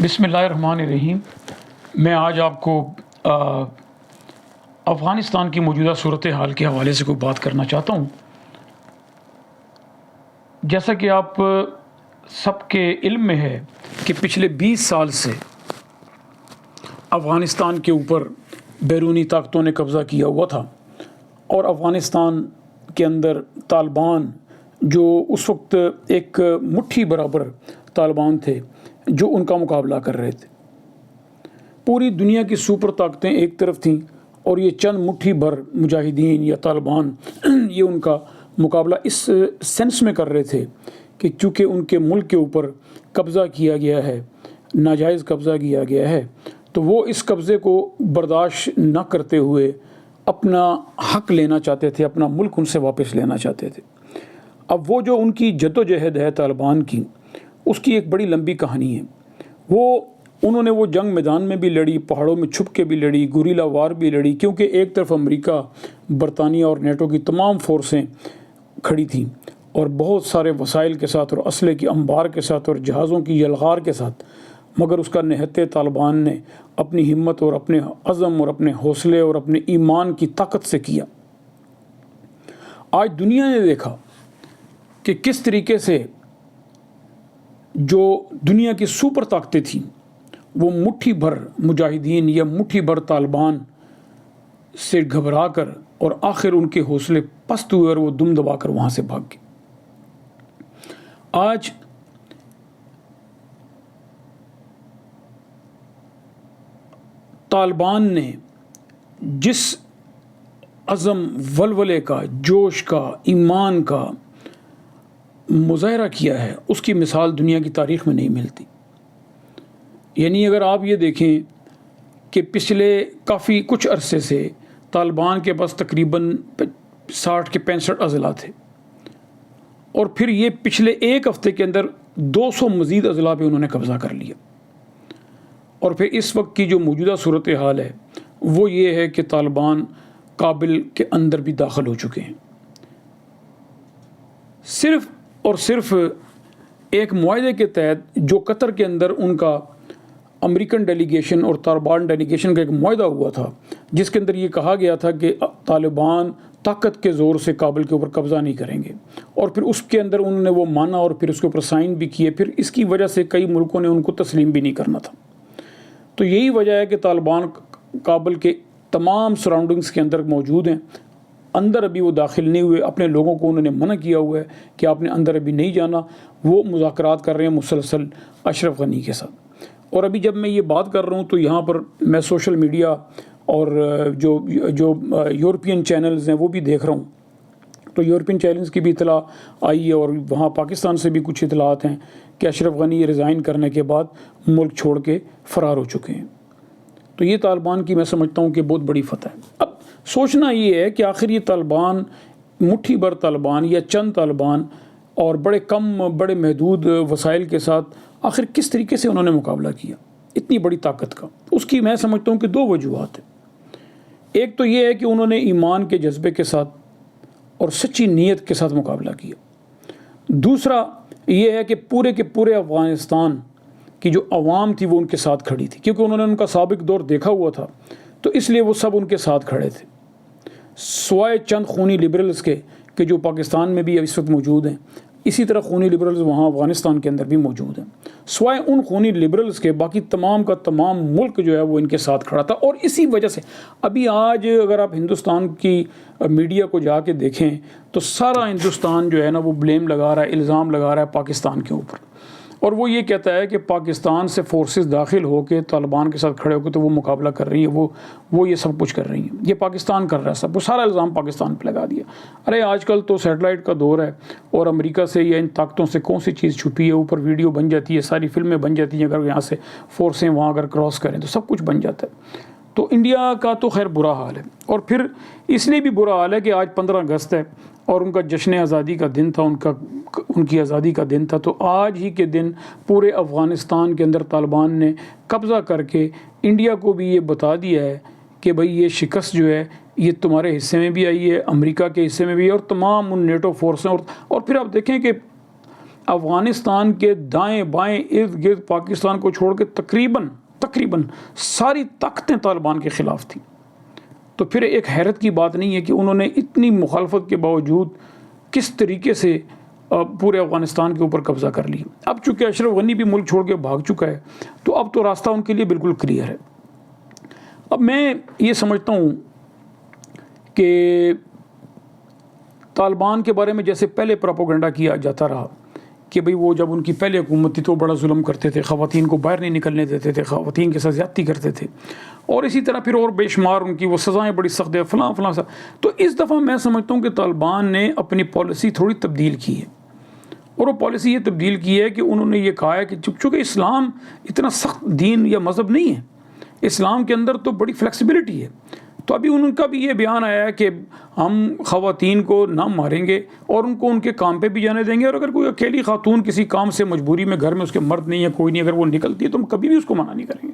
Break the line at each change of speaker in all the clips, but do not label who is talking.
بسم اللہ الرحمن الرحیم۔ میں آج آپ کو افغانستان کی موجودہ صورتحال کے حوالے سے کوئی بات کرنا چاہتا ہوں۔ جیسا کہ آپ سب کے علم میں ہے کہ پچھلے 20 سال سے افغانستان کے اوپر بیرونی طاقتوں نے قبضہ کیا ہوا تھا، اور افغانستان کے اندر طالبان جو اس وقت ایک مٹھی برابر طالبان تھے جو ان کا مقابلہ کر رہے تھے۔ پوری دنیا کی سپر طاقتیں ایک طرف تھیں اور یہ چند مٹھی بھر مجاہدین یا طالبان یہ ان کا مقابلہ اس سینس میں کر رہے تھے کہ چونکہ ان کے ملک کے اوپر قبضہ کیا گیا ہے، ناجائز قبضہ کیا گیا ہے، تو وہ اس قبضے کو برداشت نہ کرتے ہوئے اپنا حق لینا چاہتے تھے، اپنا ملک ان سے واپس لینا چاہتے تھے۔ اب وہ جو ان کی جدوجہد ہے طالبان کی، اس کی ایک بڑی لمبی کہانی ہے۔ انہوں نے وہ جنگ میدان میں بھی لڑی، پہاڑوں میں چھپ کے بھی لڑی، گوریلا وار بھی لڑی، کیونکہ ایک طرف امریکہ، برطانیہ اور نیٹو کی تمام فورسیں کھڑی تھیں اور بہت سارے وسائل کے ساتھ اور اسلحے کی انبار کے ساتھ اور جہازوں کی یلغار کے ساتھ، مگر اس کا نہتے طالبان نے اپنی ہمت اور اپنے عزم اور اپنے حوصلے اور اپنے ایمان کی طاقت سے کیا۔ آج دنیا نے دیکھا کہ کس طریقے سے جو دنیا کی سپر طاقتیں تھیں وہ مٹھی بھر مجاہدین یا مٹھی بھر طالبان سے گھبرا کر اور آخر ان کے حوصلے پست ہوئے اور وہ دم دبا کر وہاں سے بھاگ گئے۔ آج طالبان نے جس عزم، ولولے کا، جوش کا، ایمان کا مظاہرہ کیا ہے، اس کی مثال دنیا کی تاریخ میں نہیں ملتی۔ یعنی اگر آپ یہ دیکھیں کہ پچھلے کافی کچھ عرصے سے طالبان کے پاس تقریباً 60 کے 65 اضلاع تھے، اور پھر یہ پچھلے ایک ہفتے کے اندر 200 مزید اضلاع پہ انہوں نے قبضہ کر لیا، اور پھر اس وقت کی جو موجودہ صورتحال ہے وہ یہ ہے کہ طالبان کابل کے اندر بھی داخل ہو چکے ہیں۔ صرف اور صرف ایک معاہدے کے تحت جو قطر کے اندر ان کا امریکن ڈیلیگیشن اور طالبان ڈیلیگیشن کا ایک معاہدہ ہوا تھا، جس کے اندر یہ کہا گیا تھا کہ طالبان طاقت کے زور سے کابل کے اوپر قبضہ نہیں کریں گے، اور پھر اس کے اندر انہوں نے وہ مانا اور پھر اس کے اوپر سائن بھی کیے۔ پھر اس کی وجہ سے کئی ملکوں نے ان کو تسلیم بھی نہیں کرنا تھا۔ تو یہی وجہ ہے کہ طالبان کابل کے تمام سراؤنڈنگز کے اندر موجود ہیں، اندر ابھی وہ داخل نہیں ہوئے۔ اپنے لوگوں کو انہوں نے منع کیا ہوا ہے کہ آپ نے اندر ابھی نہیں جانا۔ وہ مذاکرات کر رہے ہیں مسلسل اشرف غنی کے ساتھ۔ اور ابھی جب میں یہ بات کر رہا ہوں تو یہاں پر میں سوشل میڈیا اور جو یورپین چینلز ہیں وہ بھی دیکھ رہا ہوں، تو یورپین چینلز کی بھی اطلاع آئی ہے، اور وہاں پاکستان سے بھی کچھ اطلاعات ہیں کہ اشرف غنی ریزائن کرنے کے بعد ملک چھوڑ کے فرار ہو چکے ہیں۔ تو یہ طالبان کی میں سمجھتا ہوں کہ بہت بڑی فتح ہے۔ اب سوچنا یہ ہے کہ آخر یہ طالبان، مٹھی بھر طالبان یا چند طالبان اور بڑے محدود وسائل کے ساتھ آخر کس طریقے سے انہوں نے مقابلہ کیا اتنی بڑی طاقت کا؟ اس کی میں سمجھتا ہوں کہ 2 وجوہات ہیں۔ ایک تو یہ ہے کہ انہوں نے ایمان کے جذبے کے ساتھ اور سچی نیت کے ساتھ مقابلہ کیا۔ دوسرا یہ ہے کہ پورے افغانستان کی جو عوام تھی وہ ان کے ساتھ کھڑی تھی، کیونکہ انہوں نے ان کا سابق دور دیکھا ہوا تھا، تو اس لیے وہ سب ان کے ساتھ کھڑے تھے، سوائے چند خونی لبرلز کے کہ جو پاکستان میں بھی اس وقت موجود ہیں۔ اسی طرح خونی لبرلز وہاں افغانستان کے اندر بھی موجود ہیں۔ سوائے ان خونی لبرلز کے باقی تمام کا تمام ملک جو ہے وہ ان کے ساتھ کھڑا تھا، اور اسی وجہ سے ابھی آج اگر آپ ہندوستان کی میڈیا کو جا کے دیکھیں تو سارا ہندوستان جو ہے نا وہ بلیم لگا رہا ہے، الزام لگا رہا ہے پاکستان کے اوپر، اور وہ یہ کہتا ہے کہ پاکستان سے فورسز داخل ہو کے طالبان کے ساتھ کھڑے ہو کے تو وہ مقابلہ کر رہی ہیں، وہ یہ سب کچھ کر رہی ہیں، یہ پاکستان کر رہا ہے سب، وہ سارا الزام پاکستان پہ لگا دیا۔ ارے آج کل تو سیٹلائٹ کا دور ہے، اور امریکہ سے یا ان طاقتوں سے کون سی چیز چھپی ہے؟ اوپر ویڈیو بن جاتی ہے، ساری فلمیں بن جاتی ہیں، اگر یہاں سے فورسیں وہاں اگر کراس کریں تو سب کچھ بن جاتا ہے۔ تو انڈیا کا تو خیر برا حال ہے، اور پھر اس لیے بھی برا حال ہے کہ آج 15 اگست ہے اور ان کا جشن آزادی کا دن تھا، ان کی آزادی کا دن تھا، تو آج ہی کے دن پورے افغانستان کے اندر طالبان نے قبضہ کر کے انڈیا کو بھی یہ بتا دیا ہے کہ بھئی یہ شکست جو ہے یہ تمہارے حصے میں بھی آئی ہے، امریکہ کے حصے میں بھی، اور تمام ان نیٹو فورسیں، اور پھر آپ دیکھیں کہ افغانستان کے دائیں بائیں ارد گرد پاکستان کو چھوڑ کے تقریباً ساری طاقتیں طالبان کے خلاف تھیں. تو پھر ایک حیرت کی بات نہیں ہے کہ انہوں نے اتنی مخالفت کے باوجود کس طریقے سے پورے افغانستان کے اوپر قبضہ کر لی. اب چونکہ اشرف غنی بھی ملک چھوڑ کے بھاگ چکا ہے تو اب تو راستہ ان کے لیے بالکل کلیئر ہے. اب میں یہ سمجھتا ہوں کہ طالبان کے بارے میں جیسے پہلے پروپیگنڈا کیا جاتا رہا کہ بھئی وہ جب ان کی پہلے حکومت تھی تو بڑا ظلم کرتے تھے، خواتین کو باہر نہیں نکلنے دیتے تھے، خواتین کے ساتھ زیادتی کرتے تھے، اور اسی طرح پھر اور بے شمار ان کی وہ سزائیں بڑی سخت ہے فلاں سا. تو اس دفعہ میں سمجھتا ہوں کہ طالبان نے اپنی پالیسی تھوڑی تبدیل کی ہے، اور وہ پالیسی یہ تبدیل کی ہے کہ انہوں نے یہ کہا ہے کہ چونکہ اسلام اتنا سخت دین یا مذہب نہیں ہے، اسلام کے اندر تو بڑی فلیکسیبلٹی ہے. تو ابھی ان کا بھی یہ بیان آیا ہے کہ ہم خواتین کو نہ ماریں گے اور ان کو ان کے کام پہ بھی جانے دیں گے، اور اگر کوئی اکیلی خاتون کسی کام سے مجبوری میں گھر میں اس کے مرد نہیں ہے کوئی نہیں، اگر وہ نکلتی ہے تو ہم کبھی بھی اس کو منع نہیں کریں گے.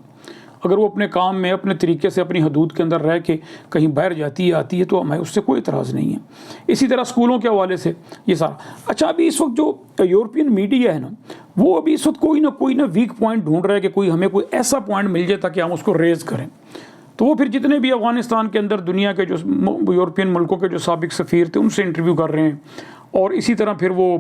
اگر وہ اپنے کام میں اپنے طریقے سے اپنی حدود کے اندر رہ کے کہیں باہر جاتی ہے آتی ہے تو ہمیں اس سے کوئی اعتراض نہیں ہے. اسی طرح اسکولوں کے حوالے سے یہ سارا. اچھا، ابھی اس وقت جو یورپین میڈیا ہے نا، وہ ابھی اس وقت کوئی نہ ویک پوائنٹ ڈھونڈ رہا ہے کہ کوئی ہمیں کوئی ایسا پوائنٹ مل جائے تاکہ ہم اس کو ریز کریں. تو وہ پھر جتنے بھی افغانستان کے اندر دنیا کے جو یورپین ملکوں کے جو سابق سفیر تھے ان سے انٹرویو کر رہے ہیں، اور اسی طرح پھر وہ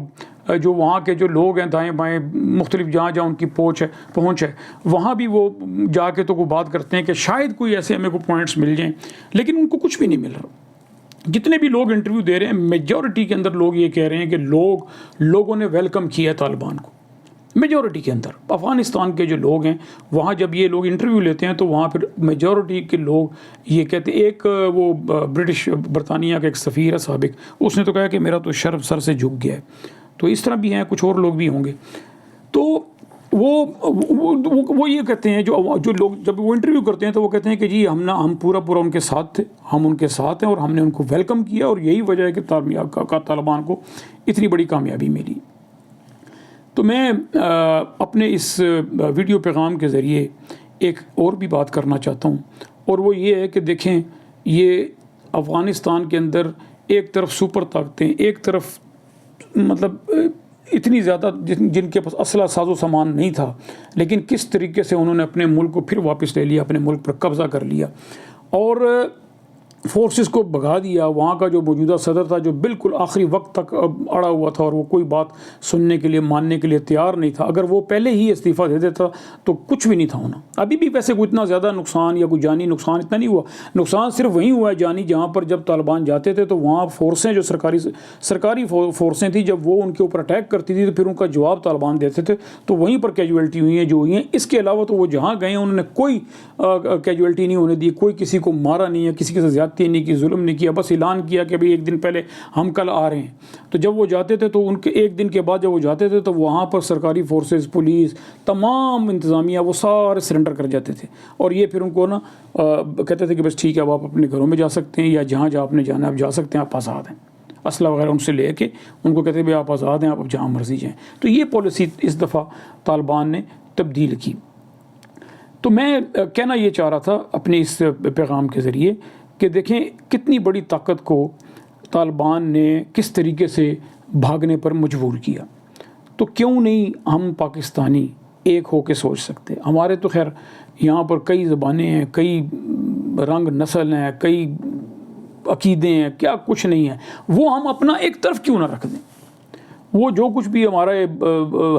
جو وہاں کے جو لوگ ہیں دائیں بائیں مختلف جہاں ان کی پہنچ ہے وہاں بھی وہ جا کے تو کوئی بات کرتے ہیں کہ شاید کوئی ایسے ہمیں کو پوائنٹس مل جائیں، لیکن ان کو کچھ بھی نہیں مل رہا. جتنے بھی لوگ انٹرویو دے رہے ہیں میجورٹی کے اندر لوگ یہ کہہ رہے ہیں کہ لوگوں نے ویلکم کیا طالبان کو. میجورٹی کے اندر افغانستان کے جو لوگ ہیں وہاں جب یہ لوگ انٹرویو لیتے ہیں تو وہاں پھر میجورٹی کے لوگ یہ کہتے ہیں. ایک وہ برطانیہ کا ایک سفیر ہے سابق، اس نے تو کہا کہ میرا تو شرم سر سے جھک گیا ہے. تو اس طرح بھی ہیں، کچھ اور لوگ بھی ہوں گے. تو وہ یہ کہتے ہیں جو لوگ جب وہ انٹرویو کرتے ہیں تو وہ کہتے ہیں کہ جی ہم پورا ان کے ساتھ تھے، ہم ان کے ساتھ ہیں اور ہم نے ان کو ویلکم کیا، اور یہی وجہ ہے کہ طالبان کو اتنی بڑی کامیابی ملی. تو میں اپنے اس ویڈیو پیغام کے ذریعے ایک اور بھی بات کرنا چاہتا ہوں، اور وہ یہ ہے کہ دیکھیں یہ افغانستان کے اندر ایک طرف سپر طاقتیں، ایک طرف مطلب اتنی زیادہ جن کے پاس اسلحہ ساز و سامان نہیں تھا، لیکن کس طریقے سے انہوں نے اپنے ملک کو پھر واپس لے لیا، اپنے ملک پر قبضہ کر لیا اور فورسز کو بھگا دیا. وہاں کا جو موجودہ صدر تھا جو بالکل آخری وقت تک اڑا ہوا تھا اور وہ کوئی بات سننے کے لیے ماننے کے لیے تیار نہیں تھا، اگر وہ پہلے ہی استعفیٰ دے دیتا تو کچھ بھی نہیں تھا ہونا. ابھی بھی ویسے کوئی اتنا زیادہ نقصان یا کوئی جانی نقصان اتنا نہیں ہوا. نقصان صرف وہیں ہوا ہے جانی جہاں پر جب طالبان جاتے تھے تو وہاں فورسیں جو سرکاری فورسیں تھیں جب وہ ان کے اوپر اٹیک کرتی تھی تو پھر ان کا جواب طالبان دیتے تھے، تو وہیں پر کیجویلٹی ہوئی ہیں جو ہوئی ہیں. اس کے علاوہ تو وہ جہاں گئے ہیں انہوں نے کوئی کیجویلٹی نہیں ہونے دی، کوئی کسی کو مارا نہیں ہے، کسی کے ساتھ زیادتی نہیں کی، ظلم نہیں کیا. بس اعلان کیا کہ بھئی ایک دن پہلے ہم کل آ رہے ہیں. تو جب وہ جاتے تھے تو ان کے ایک دن کے بعد جب وہ جاتے تھے تو وہاں پر سرکاری فورسز، پولیس، تمام انتظامیہ وہ سارے سرنڈر کر جاتے تھے، اور یہ پھر ان کو نا کہتے تھے کہ بس ٹھیک ہے اب آپ اپنے گھروں میں جا سکتے ہیں، یا جہاں آپ نے جانا ہے آپ جا سکتے ہیں، آپ آزاد ہیں. اسلحہ وغیرہ ان سے لے کے ان کو کہتے ہیں آپ آزاد ہیں، آپ اب جہاں مرضی جائیں. تو یہ پالیسی اس دفعہ طالبان نے تبدیل کی. تو میں کہنا یہ چاہ رہا تھا اپنے اس پیغام کے ذریعے کہ دیکھیں کتنی بڑی طاقت کو طالبان نے کس طریقے سے بھاگنے پر مجبور کیا. تو کیوں نہیں ہم پاکستانی ایک ہو کے سوچ سکتے؟ ہمارے تو خیر یہاں پر کئی زبانیں ہیں، کئی رنگ نسل ہیں، کئی عقیدے ہیں، کیا کچھ نہیں ہے. وہ ہم اپنا ایک طرف کیوں نہ رکھ دیں؟ وہ جو کچھ بھی ہمارے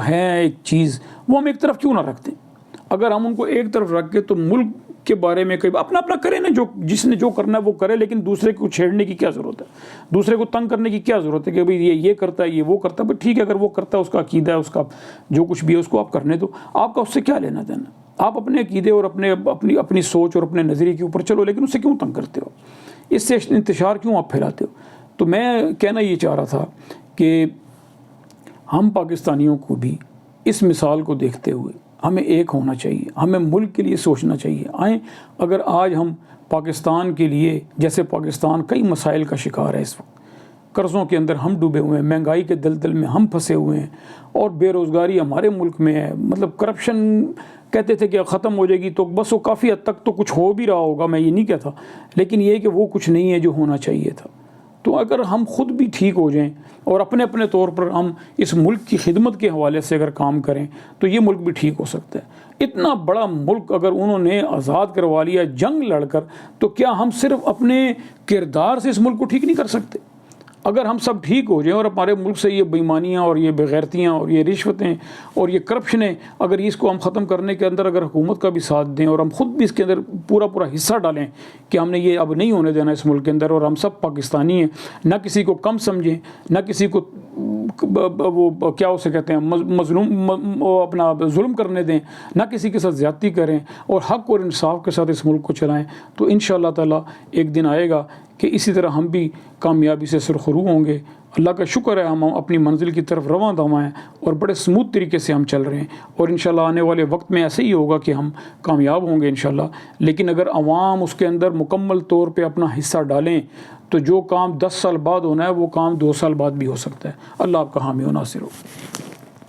ہیں ایک چیز وہ ہم ایک طرف کیوں نہ رکھ دیں؟ اگر ہم ان کو ایک طرف رکھ کے تو ملک کے بارے میں کئی اپنا کریں نا، جس نے جو کرنا ہے وہ کرے، لیکن دوسرے کو چھیڑنے کی کیا ضرورت ہے؟ دوسرے کو تنگ کرنے کی کیا ضرورت ہے کہ بھئی یہ کرتا ہے، یہ وہ کرتا ہے. بس ٹھیک ہے، اگر وہ کرتا ہے، اس کا عقیدہ ہے، اس کا جو کچھ بھی ہے اس کو آپ کرنے دو. آپ کا اس سے کیا لینا دینا؟ آپ اپنے عقیدے اور اپنی سوچ اور اپنے نظریے کے اوپر چلو، لیکن اس سے کیوں تنگ کرتے ہو؟ اس سے انتشار کیوں آپ پھیلاتے ہو؟ تو میں کہنا یہ چاہ رہا تھا کہ ہم پاکستانیوں کو بھی اس مثال کو دیکھتے ہوئے ہمیں ایک ہونا چاہیے، ہمیں ملک کے لیے سوچنا چاہیے. اگر آج ہم پاکستان کے لیے، جیسے پاکستان کئی مسائل کا شکار ہے اس وقت، قرضوں کے اندر ہم ڈوبے ہوئے ہیں، مہنگائی کے دلدل میں ہم پھنسے ہوئے ہیں، اور بے روزگاری ہمارے ملک میں ہے. مطلب کرپشن کہتے تھے کہ ختم ہو جائے گی، تو بس وہ کافی حد تک تو کچھ ہو بھی رہا ہوگا، میں یہ نہیں کہتا، لیکن یہ کہ وہ کچھ نہیں ہے جو ہونا چاہیے تھا. تو اگر ہم خود بھی ٹھیک ہو جائیں اور اپنے اپنے طور پر ہم اس ملک کی خدمت کے حوالے سے اگر کام کریں تو یہ ملک بھی ٹھیک ہو سکتا ہے۔ اتنا بڑا ملک اگر انہوں نے آزاد کروا لیا جنگ لڑ کر، تو کیا ہم صرف اپنے کردار سے اس ملک کو ٹھیک نہیں کر سکتے؟ اگر ہم سب ٹھیک ہو جائیں اور ہمارے ملک سے یہ بےایمانیاں اور یہ بےغیرتیاں اور یہ رشوتیں اور یہ کرپشنیں، اگر اس کو ہم ختم کرنے کے اندر اگر حکومت کا بھی ساتھ دیں اور ہم خود بھی اس کے اندر پورا حصہ ڈالیں کہ ہم نے یہ اب نہیں ہونے دینا اس ملک کے اندر، اور ہم سب پاکستانی ہیں، نہ کسی کو کم سمجھیں، نہ کسی کو وہ کیا اسے کہتے ہیں مظلوم اپنا ظلم کرنے دیں، نہ کسی کے ساتھ زیادتی کریں، اور حق اور انصاف کے ساتھ اس ملک کو چلائیں، تو انشاءاللہ تعالی ایک دن آئے گا کہ اسی طرح ہم بھی کامیابی سے سرخرو ہوں گے۔ اللہ کا شکر ہے ہم اپنی منزل کی طرف رواں دواں ہیں اور بڑے سموتھ طریقے سے ہم چل رہے ہیں، اور انشاءاللہ آنے والے وقت میں ایسے ہی ہوگا کہ ہم کامیاب ہوں گے انشاءاللہ۔ لیکن اگر عوام اس کے اندر مکمل طور پہ اپنا حصہ ڈالیں تو جو کام 10 سال بعد ہونا ہے وہ کام 2 سال بعد بھی ہو سکتا ہے۔ اللہ آپ کا حامی و ناصر ہو۔